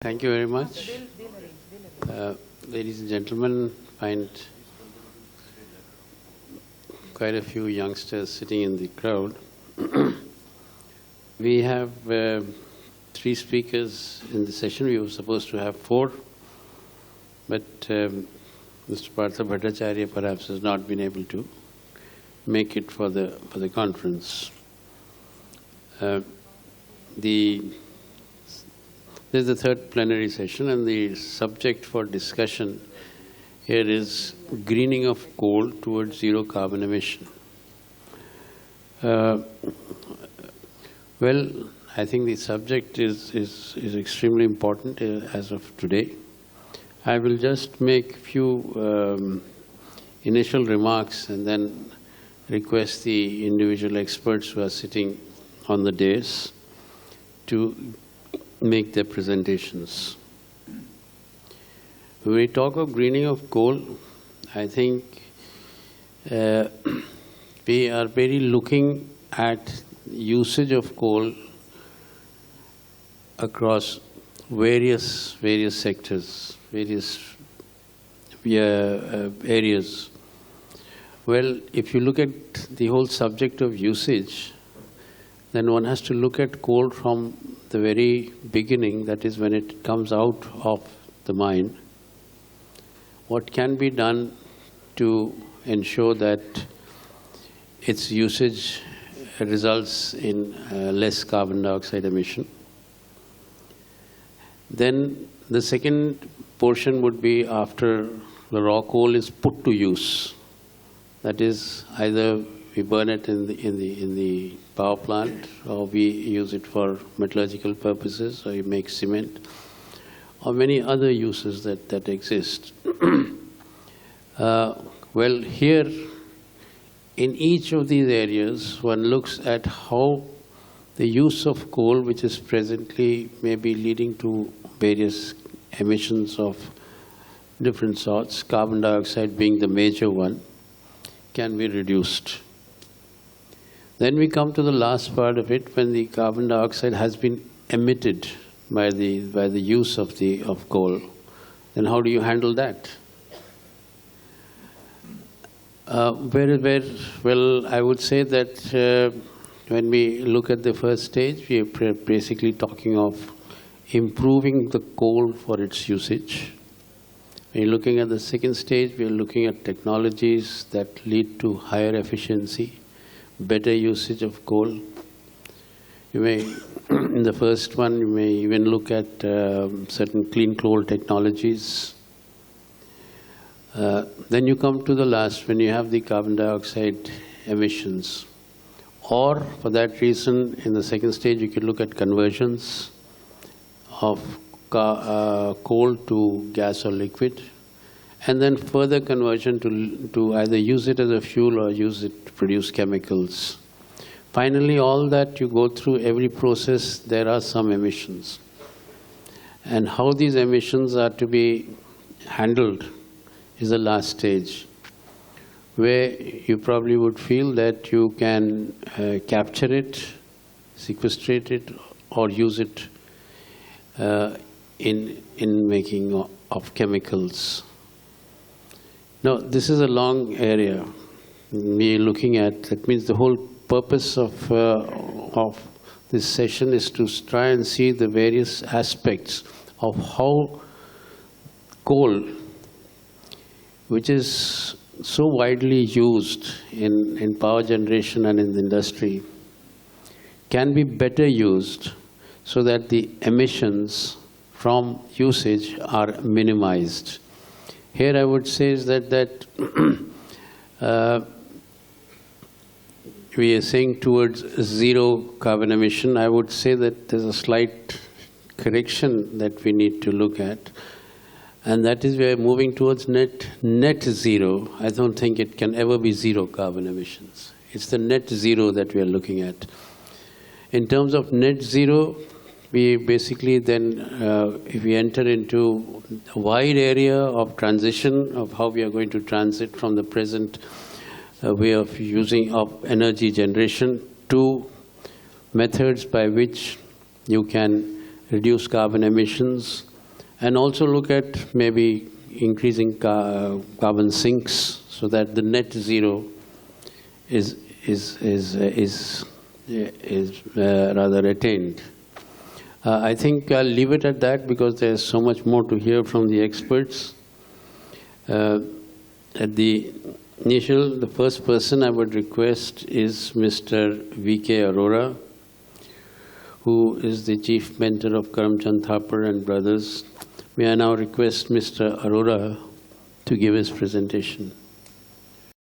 Thank you very much. Ladies and gentlemen, I find quite a few youngsters sitting in the crowd. We have 3 speakers in the session. We were supposed to have 4, but Mr. Partha Bhattacharya perhaps has not been able to make it for the conference. This is the 3rd plenary session, and the subject for discussion here is greening of coal towards zero carbon emission. Well, I think the subject is extremely important as of today. I will just make a few initial remarks and then request the individual experts who are sitting on the dais to make their presentations. When we talk of greening of coal, I think we are very looking at usage of coal across various sectors, various areas. Well, if you look at the whole subject of usage, then one has to look at coal from the very beginning, that is when it comes out of the mine. What can be done to ensure that its usage results in less carbon dioxide emission? Then the second portion would be after the raw coal is put to use. That is, either we burn it in the power plant, or we use it for metallurgical purposes, or you make cement, or many other uses that exist. Well, here, in each of these areas, one looks at how the use of coal, which is presently maybe leading to various emissions of different sorts, carbon dioxide being the major one, can be reduced. Then we come to the last part of it, when the carbon dioxide has been emitted by the use of coal. Then how do you handle that? Well, I would say that when we look at the first stage, we are basically talking of improving the coal for its usage. When you're looking at the second stage, we are looking at technologies that lead to higher efficiency, better usage of coal. You may, in the first one, you may even look at certain clean coal technologies. Then you come to the last, when you have the carbon dioxide emissions. Or, for that reason, in the second stage, you could look at conversions of coal to gas or liquid, and then further conversion to either use it as a fuel or use it to produce chemicals. Finally, all that you go through, every process, there are some emissions. And how these emissions are to be handled is the last stage, where you probably would feel that you can capture it, sequestrate it, or use it in making of chemicals. Now, this is a long area we're looking at. That means the whole purpose of this session is to try and see the various aspects of how coal, which is so widely used in power generation and in the industry, can be better used so that the emissions from usage are minimized. Here I would say is that we are saying towards zero carbon emission. I would say that there's a slight correction that we need to look at, and that is we are moving towards net zero. I don't think it can ever be zero carbon emissions. It's the net zero that we are looking at. In terms of net zero, we basically then, if we enter into a wide area of transition of how we are going to transit from the present way of using of energy generation to methods by which you can reduce carbon emissions and also look at maybe increasing carbon sinks so that the net zero is rather attained. I think I'll leave it at that because there's so much more to hear from the experts. At the initial, the first person I would request is Mr. V.K. Arora, who is the chief mentor of Karamchand Thapar and Brothers. May I now request Mr. Arora to give his presentation.